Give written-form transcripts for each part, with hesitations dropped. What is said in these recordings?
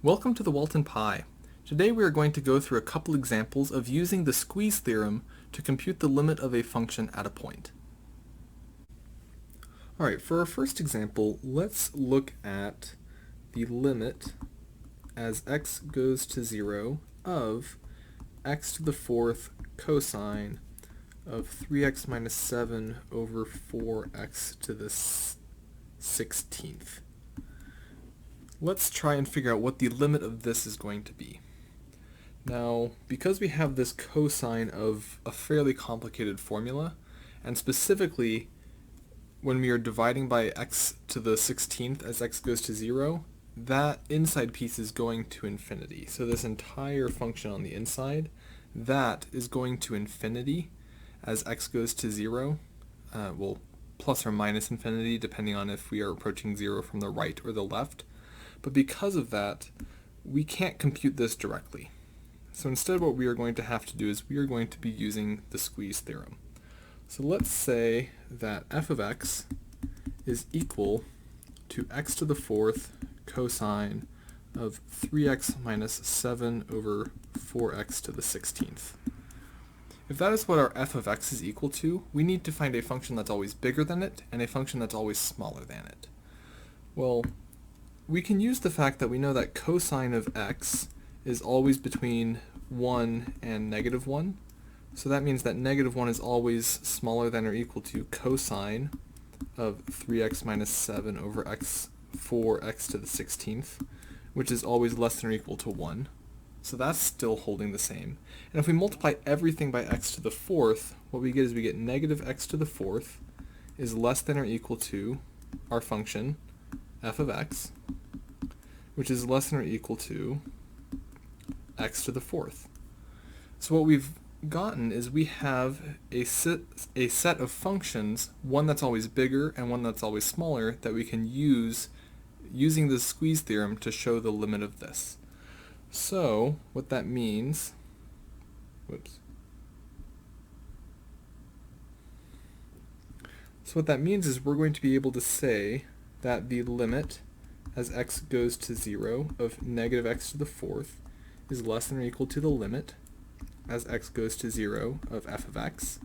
Welcome to the Walton Pi. Today we are going to go through a couple examples of using the squeeze theorem to compute the limit of a function at a point. Alright, for our first example, let's look at the limit as x goes to 0 of x to the fourth cosine of 3x minus 7 over 4x to the 16th. Let's try and figure out what the limit of this is going to be. Now, because we have this cosine of a fairly complicated formula, and specifically when we are dividing by x to the 16th as x goes to 0, that inside piece is going to infinity. So this entire function on the inside, that is going to infinity as x goes to 0, well, plus or minus infinity, depending on if we are approaching 0 from the right or the left. But because of that, we can't compute this directly. So instead what we are going to have to do is we are going to be using the squeeze theorem. So let's say that f of x is equal to x to the fourth cosine of 3x minus 7 over 4x to the 16th. If that is what our f of x is equal to, we need to find a function that's always bigger than it and a function that's always smaller than it. Well, we can use the fact that we know that cosine of x is always between 1 and negative 1. So that means that negative 1 is always smaller than or equal to cosine of 3x minus 7 over x 4x to the 16th, which is always less than or equal to 1. So that's still holding the same. And if we multiply everything by x to the fourth, what we get is we get negative x to the fourth is less than or equal to our function f of x, which is less than or equal to x to the fourth. So what we've gotten is we have a set of functions, one that's always bigger and one that's always smaller, that we can use using the squeeze theorem to show the limit of this. So what that means, is we're going to be able to say that the limit as x goes to 0 of negative x to the fourth is less than or equal to the limit as x goes to 0 of f of x,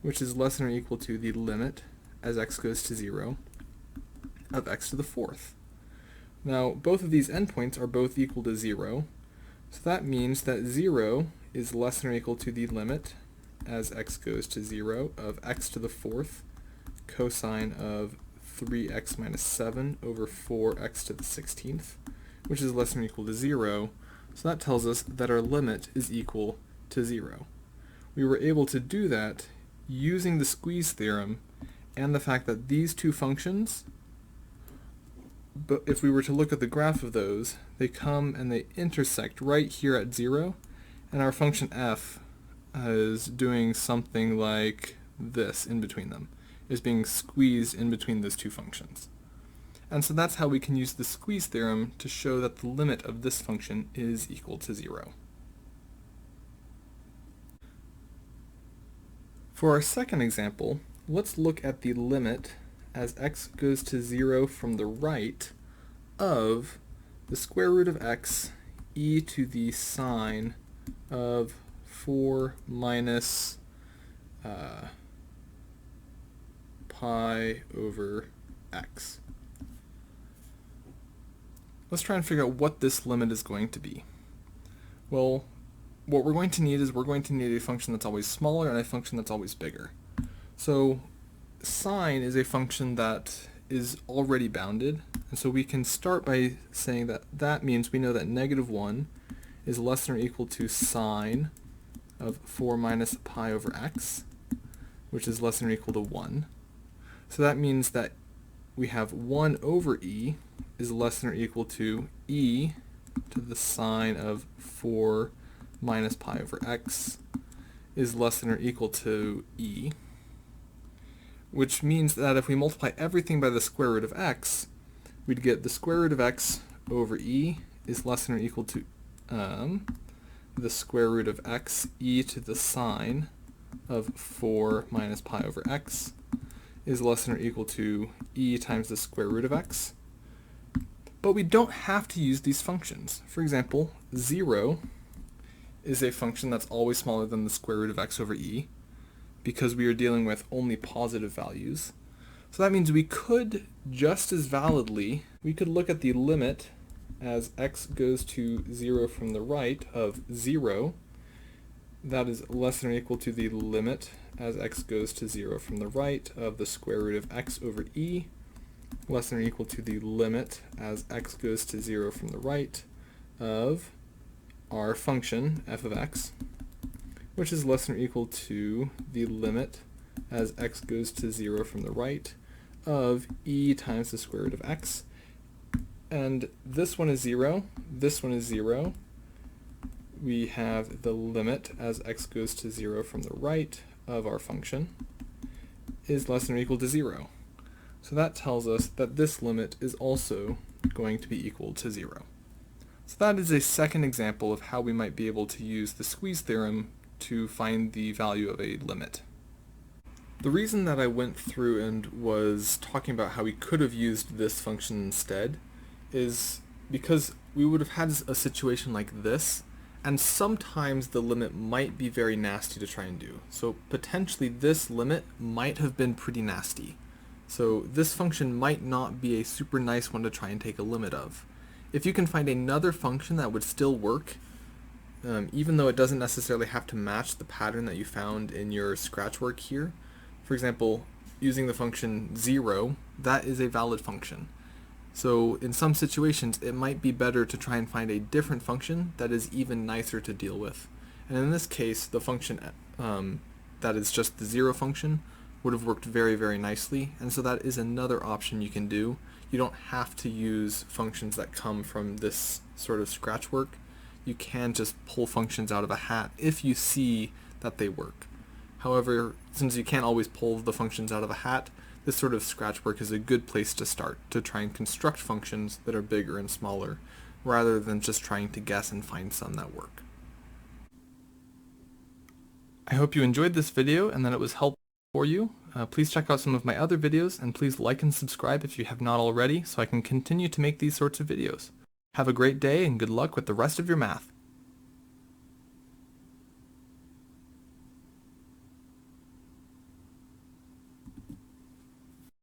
which is less than or equal to the limit as x goes to 0 of x to the fourth. Now, both of these endpoints are both equal to 0, so that means that 0 is less than or equal to the limit as x goes to 0 of x to the fourth cosine of 3x minus 7 over 4x to the 16th, which is less than or equal to 0. So that tells us that our limit is equal to 0. We were able to do that using the squeeze theorem and the fact that these two functions, but if we were to look at the graph of those, they come and they intersect right here at 0, and our function f is doing something like this in between them, is being squeezed in between those two functions. And so that's how we can use the squeeze theorem to show that the limit of this function is equal to 0. For our second example, let's look at the limit as x goes to 0 from the right of the square root of x e to the sine of 4 minus pi over x. Let's try and figure out what this limit is going to be. Well, what we're going to need is we're going to need a function that's always smaller and a function that's always bigger. So sine is a function that is already bounded, and so we can start by saying that that means we know that negative 1 is less than or equal to sine of 4 minus pi over x, which is less than or equal to 1. So that means that we have 1 over e is less than or equal to e to the sine of 4 minus pi over x is less than or equal to e, which means that if we multiply everything by the square root of x, we'd get the square root of x over e is less than or equal to the square root of x e to the sine of 4 minus pi over x is less than or equal to e times the square root of x. But we don't have to use these functions. For example, 0 is a function that's always smaller than the square root of x over e, because we are dealing with only positive values. So that means we could just as validly, we could look at the limit as x goes to 0 from the right of 0. That is less than or equal to the limit as x goes to 0 from the right of the square root of x over e, less than or equal to the limit as x goes to 0 from the right of our function f of x, which is less than or equal to the limit as x goes to 0 from the right of e times the square root of x. And this one is 0, this one is 0. We have the limit as x goes to 0 from the right of our function is less than or equal to 0. So that tells us that this limit is also going to be equal to 0. So that is a second example of how we might be able to use the squeeze theorem to find the value of a limit. The reason that I went through and was talking about how we could have used this function instead is because we would have had a situation like this, and sometimes the limit might be very nasty to try and do. So potentially this limit might have been pretty nasty. So this function might not be a super nice one to try and take a limit of. If you can find another function that would still work, even though it doesn't necessarily have to match the pattern that you found in your scratch work here, for example, using the function 0, that is a valid function. So in some situations, it might be better to try and find a different function that is even nicer to deal with. And in this case, the function that is just the 0 function would have worked very, very nicely. And so that is another option you can do. You don't have to use functions that come from this sort of scratch work. You can just pull functions out of a hat if you see that they work. However, since you can't always pull the functions out of a hat, this sort of scratch work is a good place to start to try and construct functions that are bigger and smaller, rather than just trying to guess and find some that work. I hope you enjoyed this video and that it was helpful for you. Please check out some of my other videos, and please like and subscribe if you have not already so I can continue to make these sorts of videos. Have a great day and good luck with the rest of your math.